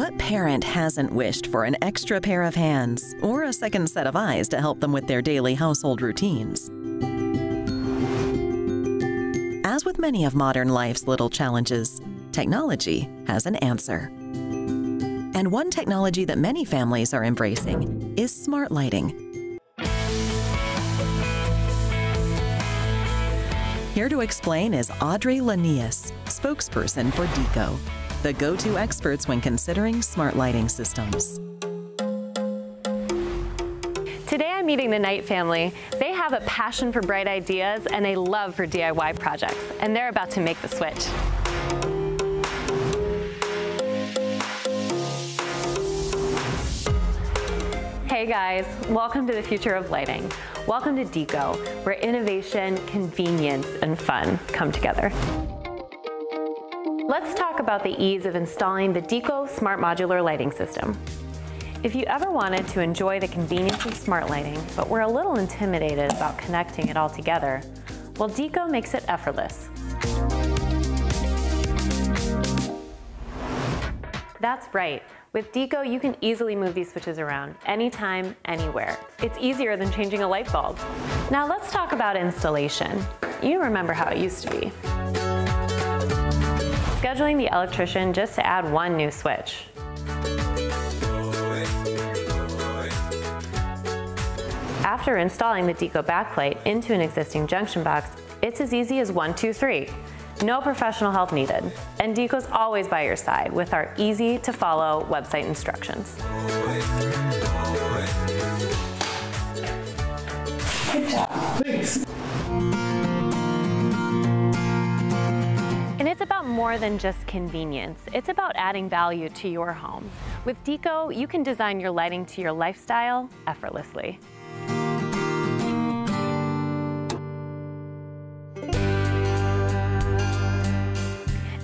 What parent hasn't wished for an extra pair of hands or a second set of eyes to help them with their daily household routines? As with many of modern life's little challenges, technology has an answer. And one technology that many families are embracing is smart lighting. Here to explain is Audrey Lanius, spokesperson for Deco, the go-to experts when considering smart lighting systems. Today I'm meeting the Knight family. They have a passion for bright ideas and a love for DIY projects, and they're about to make the switch. Hey guys, welcome to the future of lighting. Welcome to Deco, where innovation, convenience, and fun come together. Let's talk about the ease of installing the Deco Smart Modular Lighting System. If you ever wanted to enjoy the convenience of smart lighting, but were a little intimidated about connecting it all together, well, Deco makes it effortless. That's right. With Deco, you can easily move these switches around anytime, anywhere. It's easier than changing a light bulb. Now let's talk about installation. You remember how it used to be. Scheduling the electrician just to add one new switch. After installing the Deco backplate into an existing junction box, it's as easy as 1, 2, 3. No professional help needed. And Deco's always by your side with our easy-to-follow website instructions. Good job. Thanks. And it's about more than just convenience. It's about adding value to your home. With Deco, you can design your lighting to your lifestyle effortlessly.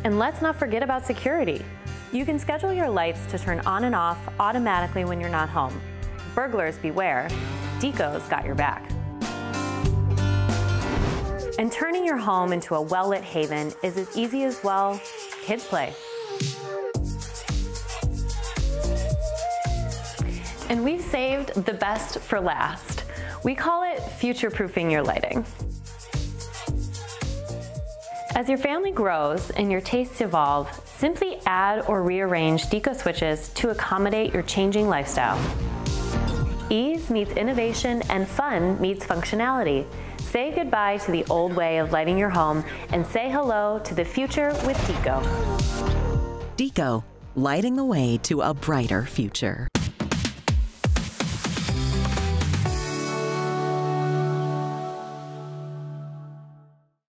And let's not forget about security. You can schedule your lights to turn on and off automatically when you're not home. Burglars beware, Deco's got your back. And turning your home into a well-lit haven is as easy as, well, kids play. And we've saved the best for last. We call it future-proofing your lighting. As your family grows and your tastes evolve, simply add or rearrange Deco switches to accommodate your changing lifestyle. Ease meets innovation and fun meets functionality. Say goodbye to the old way of lighting your home and say hello to the future with Deco. Deco, lighting the way to a brighter future.